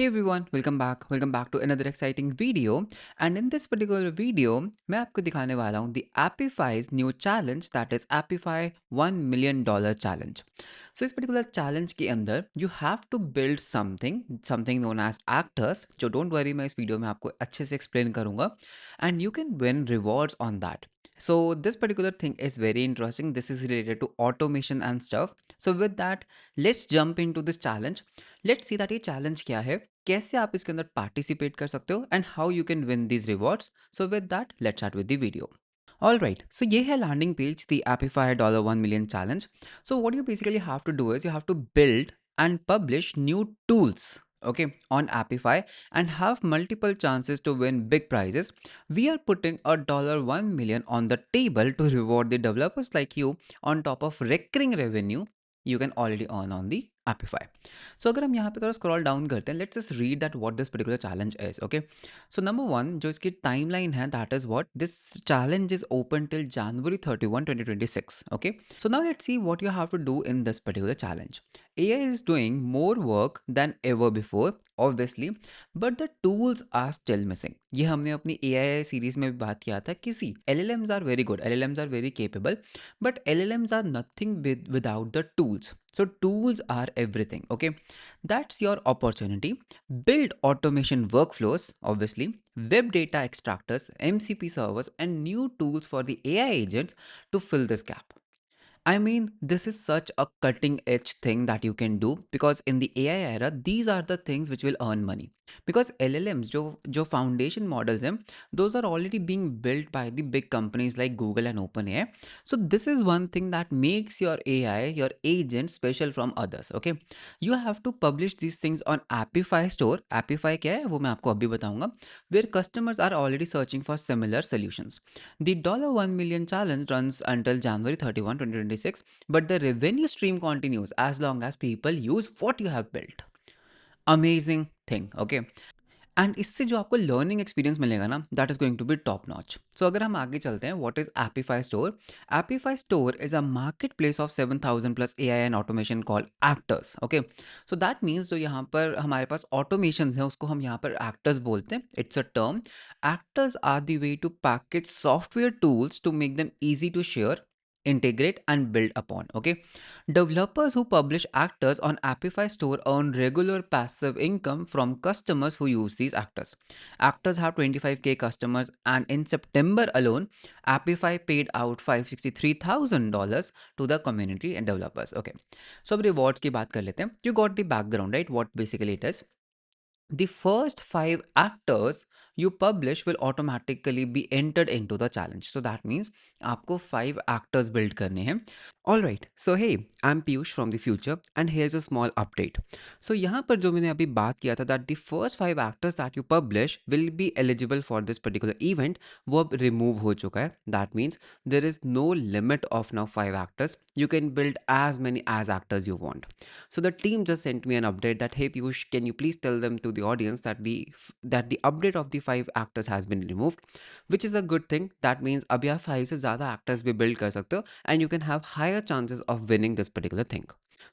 Hey everyone, welcome back to another exciting video. And in this particular video, मैं आपको दिखाने वाला हूँ the Appify's new challenge that is Appify $1 million challenge. So इस particular challenge के अंदर you have to build something known as actors. जो don't worry मैं इस वीडियो में आपको अच्छे से explain करूँगा and you can win rewards on that. So this particular thing is very interesting. This is related to automation and stuff. So with that, let's jump into this challenge. Let's see that ये challenge क्या है, कैसे आप इसके अंदर participate कर सकते हो and how you can win these rewards. So with that let's start with the video. All right, so ये है landing page, the Appify $1 million challenge. So what you basically have to do is you have to build and publish new tools, okay, on Appify and have multiple chances to win big prizes. We are putting a $1 million on the table to reward the developers like you on top of recurring revenue you can already earn on the Appify. So अगर हम यहाँ पे थोड़ा scroll down करते हैं, let's just read that what this particular challenge is. Okay, so number one जो इसकी timeline है that is what this challenge is open till January 31, 2026. Okay, so now let's see what you have to do in this particular challenge. AI is doing more work than ever before, obviously, but the tools are still missing. ये हमने अपनी AI series में भी बात किया था कि सी LLMs are very good, LLMs are very capable, but LLMs are nothing without the tools. So tools are everything. Okay, that's your opportunity. Build automation workflows, obviously, web data extractors, MCP servers, and new tools for the AI agents to fill this gap. I mean, this is such a cutting edge thing that you can do because in the AI era, these are the things which will earn money. Because LLMs, जो foundation models हैं, those are already being built by the big companies like Google and OpenAI. So this is one thing that makes your AI, your agent special from others. Okay, you have to publish these things on Appify store. Appify क्या है वो मैं आपको अभी बताऊंगा. Where customers are already searching for similar solutions. The $1 million challenge runs until January 31, 2026, but the revenue stream continues as long as people use what you have built. Amazing thing, okay? And इससे जो आपको learning experience मिलेगा ना that is going to be top notch. So अगर हम आगे चलते हैं, what is Apify store. Apify store is a marketplace of 7,000 plus AI and automation called actors. Okay, so that means जो यहाँ पर हमारे पास ऑटोमेशन है उसको हम यहाँ पर एक्टर्स बोलते हैं. It's a term. Actors are the way to package software tools to make them easy to share, integrate and build upon. Okay, developers who publish actors on Appify store earn regular passive income from customers who use these actors. Actors have 25K customers, and in September alone, Appify paid out $563,000 to the community and developers. Okay, so अब rewards की बात कर लेते हैं. You got the background, right? What basically it is. The first 5 actors you publish will automatically be entered into the challenge. So that means आपको 5 actors build करने हैं. Alright, so hey, I'm Piyush from the future and here's a small update. So यहाँ पर जो मैंने अभी बात किया था that the first 5 actors that you publish will be eligible for this particular event, वो अब remove हो चुका है. That means there is no limit of now 5 actors. You can build as many as actors you want. So the team just sent me an update that hey Piyush, can you please tell them to the audience that the update of the 5 actors has been removed, which is a good thing. That means अभी आप 5 से ज़्यादा actors भी build कर सकते हो and you can have higher chances of winning this particular thing.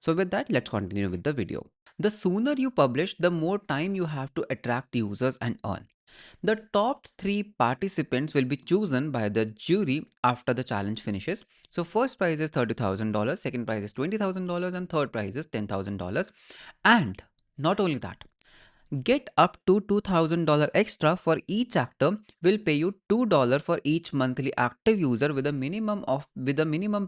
So with that, let's continue with the video. The sooner you publish, the more time you have to attract users and earn. The top 3 participants will be chosen by the jury after the challenge finishes. So first prize is $30,000, second prize is $20,000, and third prize is $10,000. And not only that, get up to $2,000 extra for each actor. Will pay you $2 for each monthly active user with a minimum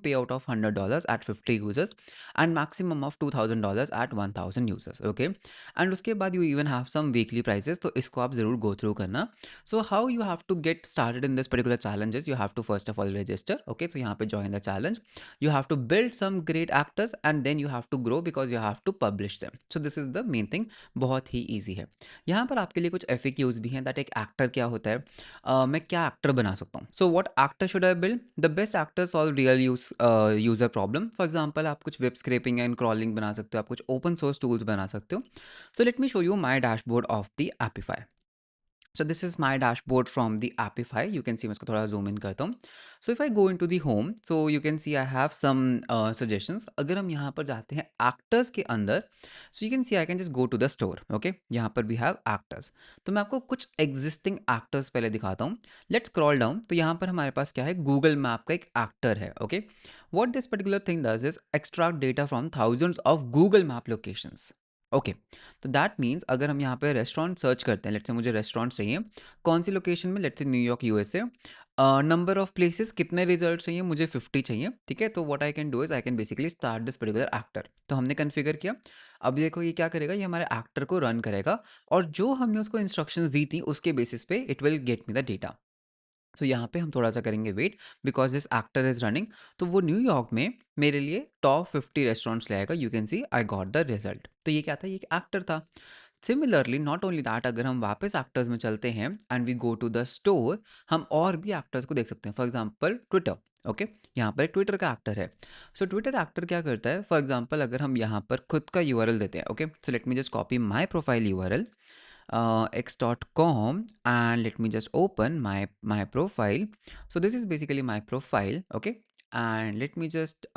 payout of $100 at 50 users and maximum of $2,000 at 1,000 users. Okay, and उसके बाद you even have some weekly prizes. तो इसको आप ज़रूर go through करना. So how you have to get started in this particular challenge is you have to first of all register. Okay, so यहाँ पे join the challenge. You have to build some great actors and then you have to grow because you have to publish them. So this is the main thing. बहुत ही easy है. यहाँ पर आपके लिए कुछ FAQs भी हैं दैट एक एक्टर क्या होता है, मैं क्या एक्टर बना सकता हूँ. So what actor should I build. The best actor solve real user problem. For example आप कुछ वेब स्क्रैपिंग एंड क्रॉलिंग बना सकते हो, आप कुछ ओपन सोर्स टूल्स बना सकते हो. So let me show you my dashboard of the Apify. So this is my dashboard from the Appify. You can see, मैं इसको थोड़ा zoom in करता हूँ. So if I go into the home, so you can see I have some suggestions. अगर हम यहाँ पर जाते हैं actors के अंदर, so you can see I can just go to the store. Okay, यहाँ पर we have actors. तो मैं आपको कुछ existing actors पहले दिखाता हूँ. Let's scroll down. तो यहाँ पर हमारे पास क्या है, Google Map का एक actor है. Okay, what this particular thing does is extract data from thousands of Google Map locations. Okay, तो दैट मीन्स अगर हम यहाँ पे रेस्टोरेंट सर्च करते हैं, लेट्स से मुझे रेस्टोरेंट चाहिए, कौन सी लोकेशन में, let's say New York USA, number of places, कितने रिजल्ट चाहिए, मुझे 50 चाहिए, ठीक है. तो what I can do is I can basically start this particular actor. तो हमने कन्फिगर किया. अब देखो ये क्या करेगा, ये हमारे एक्टर को रन करेगा और जो हमने उसको इंस्ट्रक्शंस दी थी उसके बेसिस पे it will get me the data. तो यहाँ पे हम थोड़ा सा करेंगे wait, because this actor is running. तो वो न्यूयॉर्क में मेरे लिए टॉप 50 रेस्टोरेंट्स लाएगा. You can see I got the result. तो ये क्या था, ये एक एक्टर था. सिमिलरली नॉट ओनली दैट, अगर हम वापस एक्टर्स में चलते हैं and we go to the store, हम और भी एक्टर्स को देख सकते हैं. For example Twitter. ओके, यहाँ पर एक ट्विटर का एक्टर है. सो ट्विटर एक्टर क्या करता है, फॉर एग्जाम्पल अगर हम यहाँ पर खुद का यूआरएल देते हैं. Okay, so let me just copy my profile URL, x.com, and let me just open my profile. So this is basically my profile. Okay, and let me just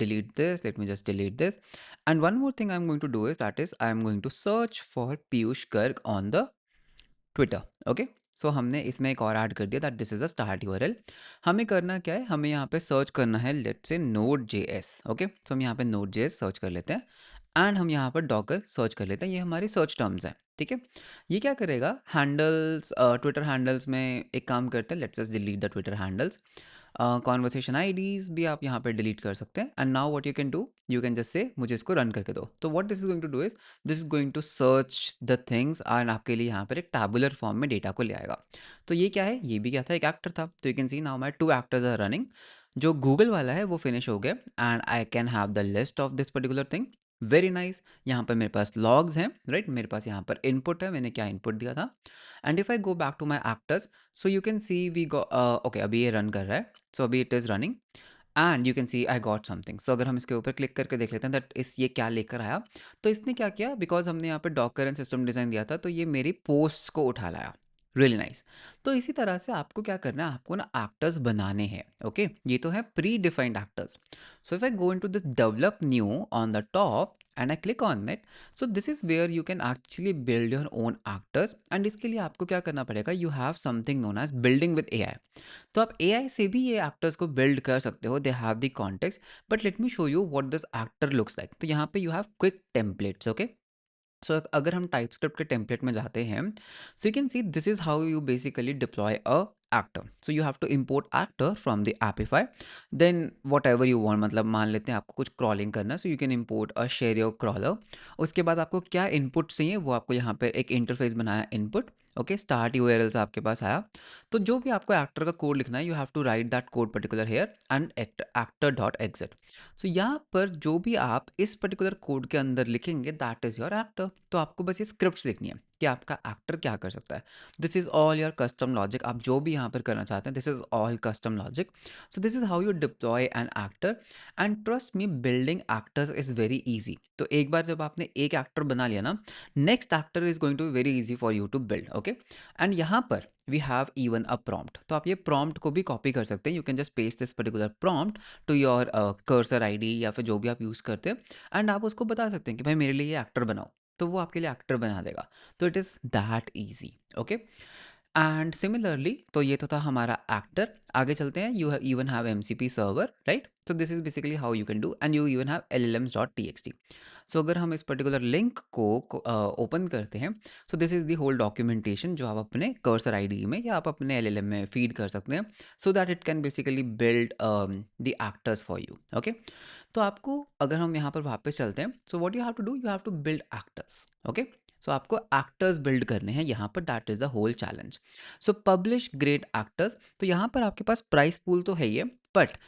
delete this, let me just delete this. And one more thing I'm going to do is, that is I'm going to search for Piyush Garg on the Twitter. Okay, so हमने इसमें एक और add कर दिया, that this is a start URL. हमें करना क्या है, हमें यहाँ पे सर्च करना है, let's say node JS. Okay, सो हम यहाँ पे नोड जेएस सर्च कर लेते हैं एंड हम यहाँ पर डॉकर सर्च कर लेते हैं. ये हमारी सर्च टर्म्स हैं, ठीक है. ये क्या करेगा, हैंडल्स, ट्विटर हैंडल्स में एक काम करते हैं, let's just delete the Twitter handles. Conversation IDs भी आप यहाँ पे डिलीट कर सकते हैं. And now what you can do, you can just say मुझे इसको रन करके दो. तो what this is going to do is, this is going to search the things and आपके लिए यहाँ पर एक टैबुलर फॉर्म में डेटा को ले आएगा. तो ये क्या है, ये भी क्या था, एक एक्टर था. तो you can see now my 2 actors are running. जो गूगल वाला है वो फिनिश हो गया and I can have the list of this particular thing. Very nice. यहाँ पर मेरे पास लॉग्स हैं, राइट. मेरे पास यहाँ पर इनपुट है, मैंने क्या इनपुट दिया था. And if I go back to my actors, so you can see we go, okay अभी ये रन कर रहा है. सो अभी it is running and you can see I got something. So अगर हम इसके ऊपर क्लिक करके देख लेते हैं दैट इस ये क्या लेकर आया. तो इसने क्या किया, बिकॉज हमने यहाँ पे डॉकर एंड सिस्टम डिज़ाइन दिया था, तो ये मेरी पोस्ट को उठा लाया. Really nice. तो इसी तरह से आपको क्या करना है, आपको ना एक्टर्स बनाने हैं. ओके, ये तो है predefined actors. So if I go into this develop new on the top and I click on it, so this is where you can actually build your own actors. And इसके लिए आपको क्या करना पड़ेगा, you have something known as building with AI. तो आप AI से भी ये एक्टर्स को बिल्ड कर सकते हो, they have the context. But let me show you what this actor looks like. तो यहाँ पे you have quick templates. Okay, so अगर हम टाइप स्क्रिप्ट के टेम्पलेट में जाते हैं, so you can see this is how you basically deploy a actor. So you have to import actor from the Apify. Then whatever you want, मतलब मान लेते हैं आपको कुछ क्रॉलिंग करना है, so you can import a Cheerio crawler. उसके बाद आपको क्या इनपुट चाहिए, वो आपको यहाँ पे एक इंटरफेस बनाया इनपुट. ओके, स्टार्ट यूआरएल से आपके पास आया. तो जो भी आपको एक्टर का कोड लिखना है, you have to write that code particular here and actor dot exit. So यहाँ पर जो भी आप इस पर्टिकुलर कोड के अंदर लिखेंगे, दैट इज़ योर एक्टर. तो आपको बस ये स्क्रिप्ट्स लिखनी है कि आपका एक्टर क्या कर सकता है. This is all your custom logic. आप जो भी यहाँ पर करना चाहते हैं, this is all custom logic. So this is how you deploy an actor. And trust me, building actors is very easy. तो एक बार जब आपने एक एक्टर बना लिया ना, next actor is going to be very easy for you to build. Okay, and यहाँ पर we have even a prompt. तो आप ये प्रॉम्प्ट को भी कॉपी कर सकते हैं. You can just paste this particular prompt to your Cursor ID या फिर जो भी आप यूज़ करते हैं, एंड आप उसको बता सकते हैं कि भाई मेरे लिए ये एक्टर बनाओ. तो वो आपके लिए एक्टर बना देगा. तो it is that easy. Okay, and similarly, तो ये तो था हमारा एक्टर. आगे चलते हैं, you even have MCP server, right. So this is basically how you can do. And you even have LLMs dot txt. So अगर हम इस पर्टिकुलर लिंक को ओपन करते हैं, so this is the whole documentation जो आप अपने cursor ID में या आप अपने LLM में फीड कर सकते हैं, so that it can basically build the actors for you. Okay, तो आपको अगर हम यहाँ पर वापस चलते हैं, so what you have to do, you have to build actors. Okay, so आपको एक्टर्स बिल्ड करने हैं यहाँ पर, that is the whole challenge. So publish great actors. तो यहाँ पर आपके पास प्राइस पूल तो है ही है, but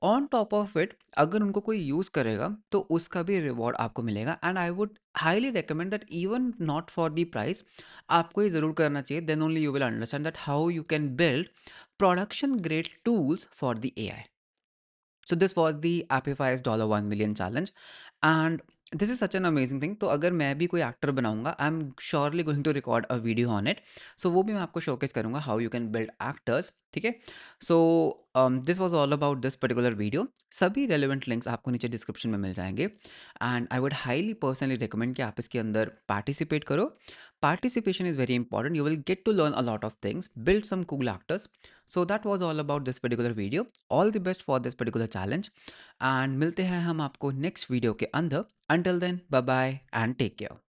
on top of it अगर उनको कोई यूज़ करेगा तो उसका भी रिवॉर्ड आपको मिलेगा. And I would highly recommend that even not for the price, आपको ये ज़रूर करना चाहिए. Then only you will understand that how you can build production grade tools for the AI. So this was the Appify's $1 million challenge. And this is such an amazing thing. तो अगर मैं भी कोई एक्टर बनाऊँगा, I am surely going to record a video on it. So वो भी मैं आपको शोकेस करूँगा how you can build actors, ठीक है? So this was all about this particular video. सभी रेलेवेंट लिंक्स आपको नीचे डिस्क्रिप्शन में मिल जाएँगे and I would highly personally recommend कि आप इसके अंदर पार्टिसिपेट करो। Participation is very important, you will get to learn a lot of things, build some cool actors. So that was all about this particular video. All the best for this particular challenge and मिलते हैं हम आपको next video के अंदर। Until then, bye bye and take care.